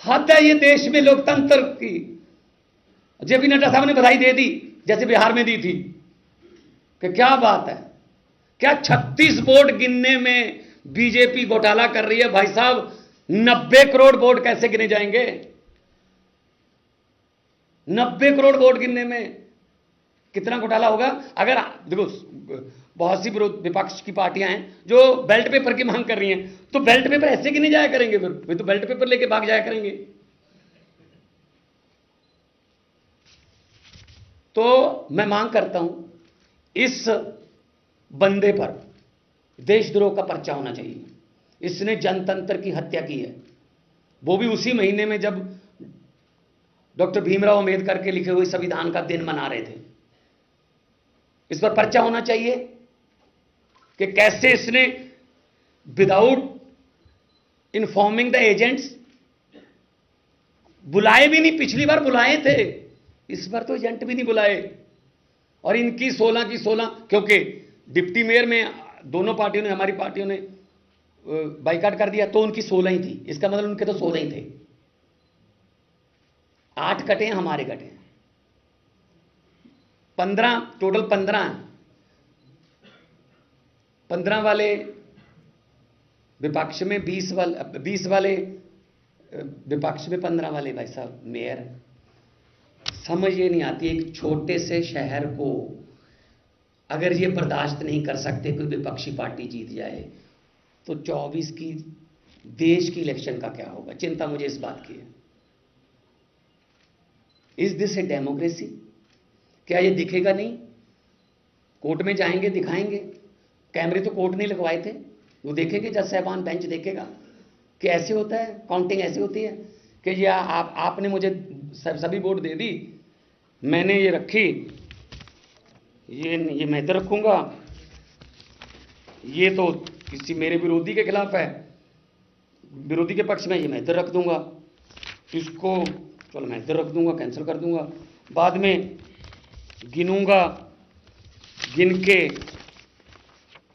हद है ये देश में लोकतंत्र की। जेपी नड्डा साहब ने बधाई दे दी जैसे बिहार में दी थी कि क्या बात है, क्या 36 वोट गिनने में बीजेपी घोटाला कर रही है। भाई साहब 90 करोड़ वोट कैसे गिने जाएंगे? 90 करोड़ वोट गिनने में कितना घोटाला होगा? अगर देखो बहुत सी विपक्ष की पार्टियां हैं जो बेल्ट पेपर की मांग कर रही हैं, तो बेल्ट पेपर ऐसे गिने जाया करेंगे, फिर वे तो बेल्ट पेपर लेके भाग जाया करेंगे। तो मैं मांग करता हूं इस बंदे पर देशद्रोह का पर्चा होना चाहिए। इसने जनतंत्र की हत्या की है, वो भी उसी महीने में जब डॉक्टर भीमराव अंबेडकर के लिखे हुए संविधान का दिन मना रहे थे। इस पर पर्चा होना चाहिए कि कैसे इसने विदाउट इन्फॉर्मिंग द एजेंट्स, बुलाए भी नहीं, पिछली बार बुलाए थे, इस बार तो एजेंट भी नहीं बुलाए। और इनकी 16 की 16, क्योंकि डिप्टी मेयर में दोनों पार्टियों ने, हमारी पार्टियों ने बाइकाट कर दिया, तो उनकी 16 ही थी। इसका मतलब उनके तो 16 ही थे। 8 कटे हैं, हमारे कटे हैं 15, टोटल 15 हैं। 15 वाले विपक्ष में, 20 वाले विपक्ष में, 15 वाले भाई साहब मेयर। समझ ये नहीं आती, एक छोटे से शहर को अगर ये बर्दाश्त नहीं कर सकते कोई विपक्षी पार्टी जीत जाए, तो 24 की देश की इलेक्शन का क्या होगा? चिंता मुझे इस बात की है। Is this a democracy? क्या ये दिखेगा नहीं? कोर्ट में जाएंगे, दिखाएंगे। कैमरे तो कोर्ट नहीं लगवाए थे, वो देखेंगे, जज साहबान बेंच देखेगा कि ऐसे होता है, काउंटिंग ऐसे होती है कि ये आपने मुझे सभी वोट दे दी, मैंने ये रखी, ये मैं इधर रखूंगा, ये तो किसी मेरे विरोधी के खिलाफ है, विरोधी के पक्ष में, ये मैं इधर रख दूंगा, इसको चलो मैं इधर रख दूंगा, कैंसिल कर दूंगा, बाद में गिनूंगा, गिन के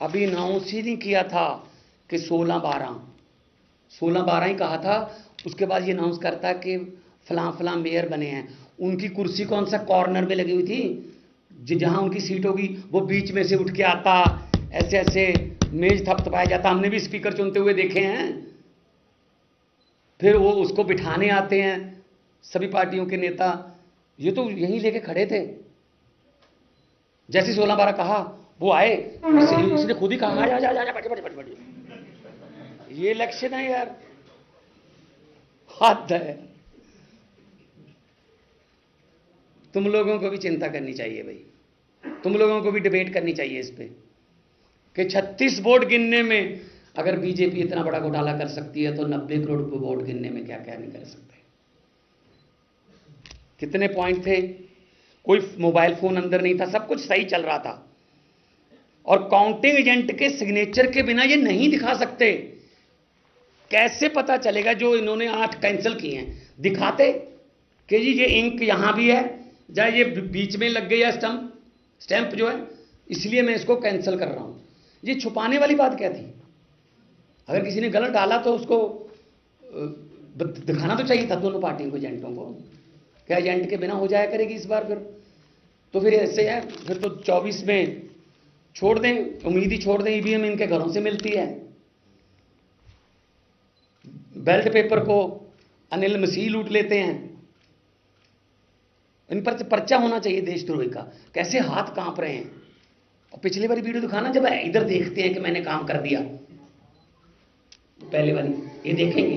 अभी अनाउंस ही नहीं किया था कि 16-12 ही कहा था। उसके बाद ये अनाउंस करता कि फलां मेयर बने हैं। उनकी कुर्सी कौन सा कॉर्नर में लगी हुई थी, जहां उनकी सीट होगी वो बीच में से उठ के आता, ऐसे ऐसे मेज थपथपाया जाता। हमने भी स्पीकर चुनते हुए देखे हैं। फिर वो उसको बिठाने आते हैं सभी पार्टियों के नेता। ये तो यहीं लेके खड़े थे, जैसे 16-12 कहा वो आए, इसने खुद ही कहा जा बट। ये इलेक्शन है यार, हद है। तुम लोगों को भी चिंता करनी चाहिए भाई, तुम लोगों को भी डिबेट करनी चाहिए इस पे कि 36 वोट गिनने में अगर बीजेपी इतना बड़ा घोटाला कर सकती है, तो 90 करोड़ वोट गिनने में क्या क्या नहीं कर सकते। कितने पॉइंट थे? कोई मोबाइल फोन अंदर नहीं था, सब कुछ सही चल रहा था। और काउंटिंग एजेंट के सिग्नेचर के बिना ये नहीं दिखा सकते। कैसे पता चलेगा? जो इन्होंने 8 कैंसिल किए हैं, दिखाते कि जी ये इंक यहां भी है, या ये बीच में लग गई है स्टैंप जो है, इसलिए मैं इसको कैंसिल कर रहा हूं। ये छुपाने वाली बात क्या थी? अगर किसी ने गलत डाला तो उसको दिखाना तो चाहिए था दोनों पार्टियों को, एजेंटों को। क्या एजेंट के बिना हो जाया करेगी इस बार? फिर तो फिर ऐसे है, फिर तो 24 में छोड़ दें, उम्मीद ही छोड़ दें। ईवीएम इनके घरों से मिलती है। बेल्ट पेपर को अनिल मसीह लूट लेते हैं। इन पर पर्चा होना चाहिए देशद्रोही का। कैसे हाथ कांप रहे हैं। और पिछली वाली वीडियो दिखाना, जब इधर देखते हैं कि मैंने काम कर दिया, पहले वाली ये देखेंगे,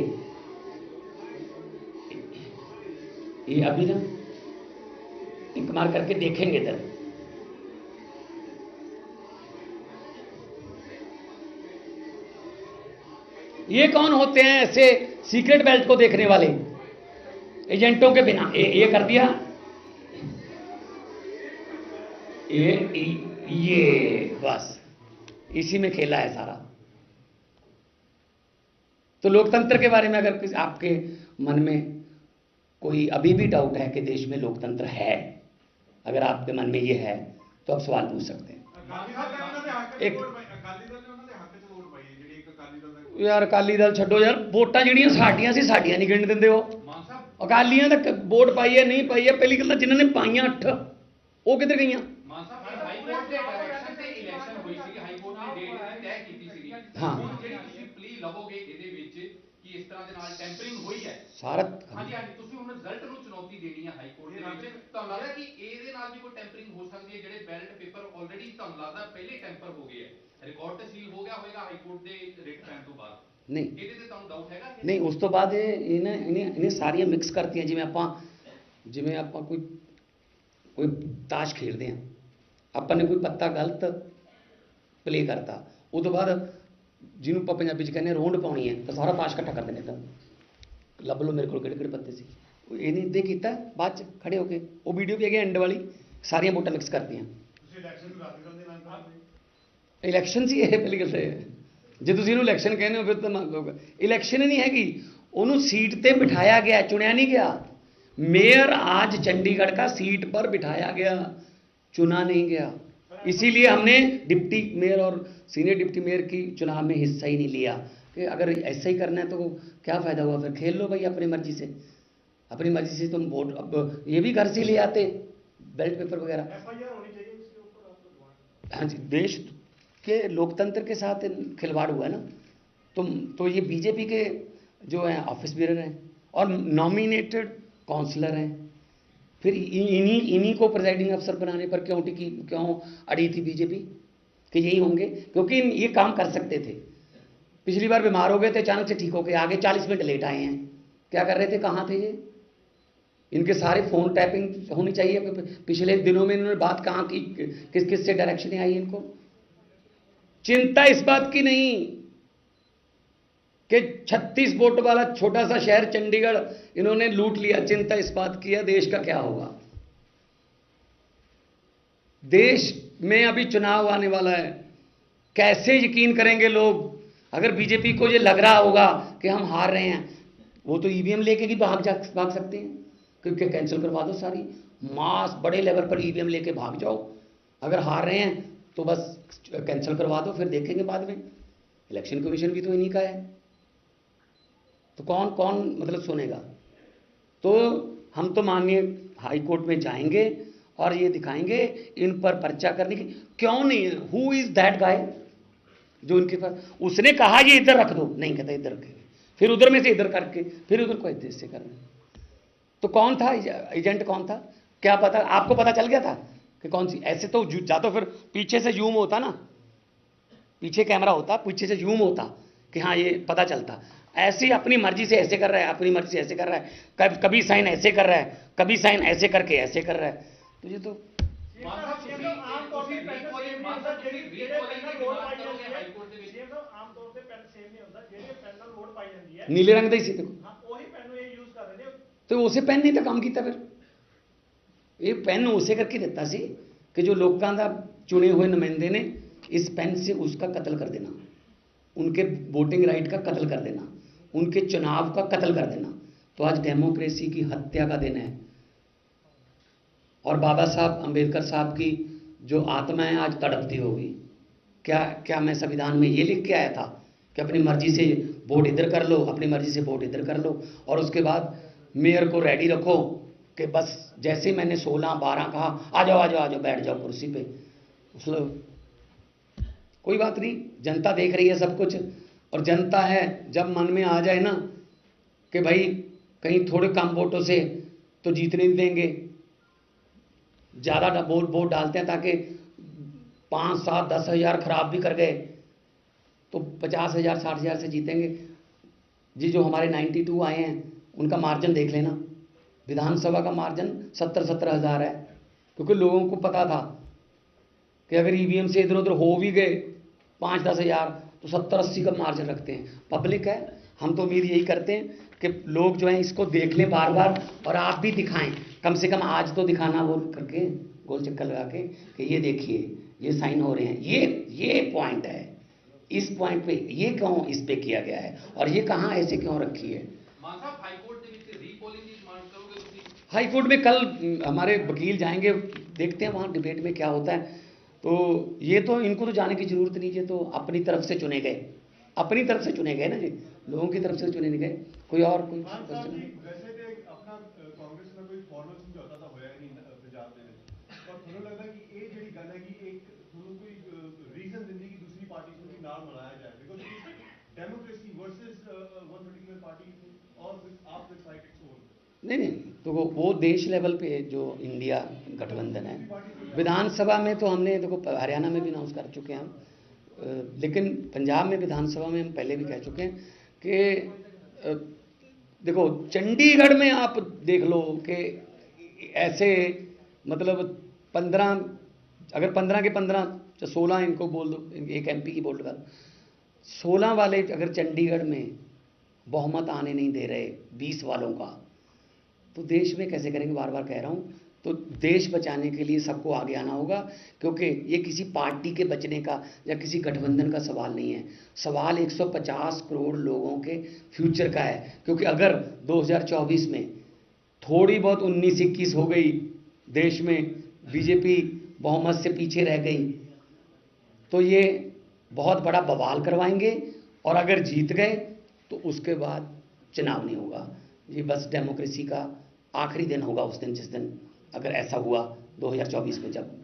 ये अभी ना इंक मार करके देखेंगे इधर। ये कौन होते हैं ऐसे सीक्रेट बेल्ट को देखने वाले? एजेंटों के बिना ये कर दिया, ये बस इसी में खेला है सारा। तो लोकतंत्र के बारे में अगर आपके मन में कोई अभी भी डाउट है कि देश में लोकतंत्र है, अगर आपके मन में ये है, तो आप सवाल पूछ सकते हैं। एक यार अकाली दल छड्डो यार, वोटां जिहड़ियां साडियां सी साडियां नहीं गिण दिंदे हो। ਅਕਾਲੀਆਂ ਦਾ ਵੋਟ ਪਾਈ ਹੈ ਨਹੀਂ ਪਾਈ ਹੈ, ਪਹਿਲੀ ਗੱਲ ਤਾਂ ਜਿਨ੍ਹਾਂ ਨੇ ਪਾਈਆਂ 8 ਉਹ ਕਿੱਧਰ ਗਈਆਂ? ਮਾਨ ਸਾਹਿਬ ਹਾਈ ਕੋਰਟ ਦੇ ਡਾਇਰੈਕਸ਼ਨ ਤੇ ਇਲੈਕਸ਼ਨ ਹੋਈ ਸੀ, ਹਾਈ ਕੋਰਟ ਨੇ ਡੇਟ ਤੈਅ ਕੀਤੀ ਸੀ। ਹਾਂ ਜਿਹੜੀ ਤੁਸੀਂ ਪਲੀ ਲਵੋਗੇ ਇਹਦੇ ਵਿੱਚ ਕਿ ਇਸ ਤਰ੍ਹਾਂ ਦੇ ਨਾਲ ਟੈਂਪਰਿੰਗ ਹੋਈ ਹੈ ਸਾਰਾ ਹਾਂਜੀ ਹਾਂਜੀ, ਤੁਸੀਂ ਹੁਣ ਰਿਜ਼ਲਟ ਨੂੰ ਚੁਣੌਤੀ ਦੇਣੀ ਹੈ ਹਾਈ ਕੋਰਟ ਦੇ ਵਿੱਚ, ਤੁਹਾਨੂੰ ਲੱਗਦਾ ਕਿ ਇਹਦੇ ਨਾਲ ਵੀ ਕੋਈ ਟੈਂਪਰਿੰਗ ਹੋ ਸਕਦੀ ਹੈ? ਜਿਹੜੇ ਬੈਲਟ ਪੇਪਰ ਆਲਰੇਡੀ ਤੁਹਾਨੂੰ ਲੱਗਦਾ ਪਹਿਲੇ ਟੈਂਪਰ ਹੋ ਗਏ ਹੈ, ਰਿਕਾਰਡ ਤੇ ਸੀਲ ਹੋ ਗਿਆ ਹੋਵੇਗਾ ਹਾਈ ਕੋਰਟ ਦੇ ਰਿਟ ਪੈਣ ਤੋਂ ਬਾਅਦ, ਨਹੀਂ ਇਹਦੇ ਤੇ ਤੁਹਾਨੂੰ ਡਾਊਟ ਹੈਗਾ? ਨਹੀਂ, ਉਸ ਤੋਂ ਬਾਅਦ ਇਹਨੇ ਸਾਰੀਆਂ ਮਿਕਸ ਕਰਤੀਆਂ। ਜਿਵੇਂ ਆਪਾਂ ਕੋਈ ਤਾਸ਼ ਖੇਡਦੇ ਹਾਂ, ਆਪਾਂ ਨੇ ਕੋਈ ਪੱਤਾ ਗਲਤ ਪਲੇ ਕਰਤਾ, ਉਹ ਤੋਂ ਬਾਅਦ ਜਿਹਨੂੰ ਆਪਾਂ ਪੰਜਾਬੀ 'ਚ ਕਹਿੰਦੇ ਰੋਂਡ ਪਾਉਣੀ ਹੈ ਤਾਂ ਸਾਰਾ ਤਾਸ਼ ਇਕੱਠਾ ਕਰ ਦਿੰਦੇ ਤਾਂ ਲੱਭ ਲਓ ਮੇਰੇ ਕੋਲ ਕਿਹੜੇ ਕਿਹੜੇ ਪੱਤੇ ਸੀ। ਇਹਨੇ ਇੱਦਾਂ ਕੀਤਾ, ਬਾਅਦ 'ਚ ਖੜੇ ਹੋ ਕੇ ਉਹ ਵੀਡੀਓ ਵੀ ਹੈਗੀ ਐਂਡ ਵਾਲੀ, ਸਾਰੀਆਂ ਵੋਟਾਂ ਮਿਕਸ ਕਰਤੀਆਂ। ਇਲੈਕਸ਼ਨ ਸੀ ਇਹ, ਪਹਿਲੀ ਗੱਲ ਤਾਂ ਇਹ, ਜੇ ਤੁਸੀਂ ਇਹਨੂੰ ਇਲੈਕਸ਼ਨ ਕਹਿੰਦੇ ਹੋ ਫਿਰ ਤਾਂ ਮੰਨ ਲਓਗਾ। ਇਲੈਕਸ਼ਨ ਹੀ ਨਹੀਂ ਹੈਗੀ, ਉਹਨੂੰ सीट पे बिठाया गया, चुना नहीं गया। मेयर आज चंडीगढ़ का सीट पर बिठाया गया, चुना नहीं गया। इसीलिए हमने डिप्टी मेयर और सीनियर डिप्टी मेयर की चुनाव में हिस्सा ही नहीं लिया कि अगर ऐसा ही करना है तो क्या फ़ायदा हुआ, फिर खेल लो भाई अपनी मर्जी से। अपनी मर्जी से तुम वोट, अब ये भी घर से ले आते बैलेट पेपर वगैरह। हाँ जी, देश के लोकतंत्र के साथ खिलवाड़ हुआ है ना। तो ये बीजेपी के जो हैं ऑफिस बेरर हैं और नॉमिनेटेड काउंसलर हैं, फिर इन्हीं को प्रिजाइडिंग अफसर बनाने पर क्यों अड़ी थी बीजेपी कि यही होंगे, क्योंकि ये काम कर सकते थे। पिछली बार बीमार हो गए थे, अचानक से ठीक हो गए, आगे 40 मिनट लेट आए हैं। क्या कर रहे थे, कहाँ थे ये? इनके सारे फ़ोन टैपिंग होनी चाहिए। पिछले दिनों में इन्होंने बात कहाँ की, किस से डायरेक्शन आई इनको? चिंता इस बात की नहीं कि 36 वोट वाला छोटा सा शहर चंडीगढ़ इन्होंने लूट लिया, चिंता इस बात की है देश का क्या होगा। देश में अभी चुनाव आने वाला है, कैसे यकीन करेंगे लोग? अगर बीजेपी को ये लग रहा होगा कि हम हार रहे हैं, वो तो ईवीएम लेके भी भाग सकते हैं, क्योंकि कैंसिल करवा दो सारी, मास बड़े लेवल पर ईवीएम लेके भाग जाओ। अगर हार रहे हैं तो बस कैंसिल करवा दो, फिर देखेंगे बाद में। इलेक्शन कमीशन भी तो इन्हीं का है, तो कौन मतलब सुनेगा? तो हम तो माननीय हाई कोर्ट में जाएंगे और ये दिखाएंगे इन पर पर्चा करने की क्यों नहीं है। हु इज दैट गाय जो इनके पास, उसने कहा ये इधर रख दो, नहीं कहता इधर रखेंगे, फिर उधर में से इधर करके फिर उधर को इधर से करना। तो कौन था एजेंट, कौन था? क्या पता? आपको पता चल गया था कि कौन सी? ऐसे तो जा तो फिर पीछे से जूम होता ना, पीछे कैमरा होता, पीछे से जूम होता कि हाँ ये पता चलता। ऐसे अपनी मर्जी से ऐसे कर रहा है, अपनी मर्जी से ऐसे कर रहा है, कभी साइन ऐसे कर रहा है, कभी साइन ऐसे करके ऐसे कर रहा है। तो ये तो नीले रंग का ही सी देखो, तो उसे पेन नहीं था काम किया। फिर ये पेन उसे करके दिता सी कि जो लोगों का चुने हुए नुमाइंदे ने इस पेन से उसका कत्ल कर देना, उनके वोटिंग राइट का कत्ल कर देना, उनके चुनाव का कत्ल कर देना। तो आज डेमोक्रेसी की हत्या का दिन है और बाबा साहब अंबेडकर साहब की जो आत्मा है आज तड़पती होगी। क्या मैं संविधान में ये लिख के आया था कि अपनी मर्जी से वोट इधर कर लो, अपनी मर्जी से वोट इधर कर लो, और उसके बाद मेयर को रेडी रखो कि बस जैसे मैंने 16-12 कहा आ जाओ बैठ जाओ कुर्सी पे। मतलब कोई बात नहीं, जनता देख रही है सब कुछ, और जनता है जब मन में आ जाए ना कि भाई कहीं थोड़े कम वोटों से तो जीतने नहीं देंगे, ज़्यादा वोट डालते हैं ताकि 5, 7, 10 हज़ार खराब भी कर गए तो 50,000, 60,000 से जीतेंगे। जी जो हमारे 92 आए हैं उनका मार्जिन देख लेना, विधानसभा का मार्जिन 70-70 हज़ार है, क्योंकि लोगों को पता था कि अगर ईवीएम से इधर उधर हो भी गए 5-10 हज़ार तो 70-80 का मार्जिन रखते हैं। पब्लिक है, हम तो उम्मीद यही करते हैं कि लोग जो हैं इसको देख लें बार बार, और आप भी दिखाएं, कम से कम आज तो दिखाना वो करके गोल चक्कर लगा के कि ये देखिए ये साइन हो रहे हैं, ये पॉइंट है, इस पॉइंट पे ये क्यों इस पे किया गया है और ये कहाँ ऐसे क्यों रखी है। हाई कोर्ट में कल हमारे वकील जाएंगे, देखते हैं वहाँ डिबेट में क्या होता है। तो ये तो इनको तो जाने की जरूरत नहीं है, तो अपनी तरफ से चुने गए, अपनी तरफ से चुने गए ना जी, लोगों की तरफ से चुने नहीं गए। कोई और कोई वैसे भी अपना ਕਾਂਗਰਸ ਨਾਲ ਕੋਈ ਫਾਰਮਲ ਸਮਝੌਤਾ ਤਾਂ ਹੋਇਆ ਨਹੀਂ ਪੰਜਾਬ ਦੇ ਵਿੱਚ, ਪਰ ਤੁਹਾਨੂੰ ਲੱਗਦਾ ਕਿ ਇਹ ਜਿਹੜੀ ਗੱਲ ਹੈ ਕਿ ਇੱਕ ਤੁਹਾਨੂੰ ਕੋਈ ਰੀਜ਼ਨ ਦਿੰਦੀ ਕਿ ਦੂਸਰੀ ਪਾਰਟੀ ਨੂੰ ਵੀ ਨਾਲ ਮਿਲਾਇਆ ਜਾਏ, because democracy versus one particular party और आप डिसाइड इट्स ओन। नहीं, तो वो देश लेवल पे जो इंडिया गठबंधन है, विधानसभा में तो हमने देखो हरियाणा में भी अनाउंस कर चुके हैं हम, लेकिन पंजाब में विधानसभा में हम पहले भी कह चुके हैं कि देखो चंडीगढ़ में आप देख लो कि ऐसे मतलब 15 अगर 15 के 15 16 इनको बोल दो, एक एमपी की बोल दो, 16 वाले अगर चंडीगढ़ में बहुमत आने नहीं दे रहे 20 वालों का, तो देश में कैसे करेंगे? बार बार कह रहा हूँ, तो देश बचाने के लिए सबको आगे आना होगा, क्योंकि ये किसी पार्टी के बचने का या किसी गठबंधन का सवाल नहीं है, सवाल 150 करोड़ लोगों के फ्यूचर का है। क्योंकि अगर 2024 में थोड़ी बहुत 19-21 हो गई, देश में बीजेपी बहुमत से पीछे रह गई, तो ये बहुत बड़ा बवाल करवाएंगे, और अगर जीत गए तो उसके बाद चुनाव नहीं होगा। ये बस डेमोक्रेसी का आखिरी दिन होगा, उस दिन जिस दिन अगर ऐसा हुआ 2024 में जब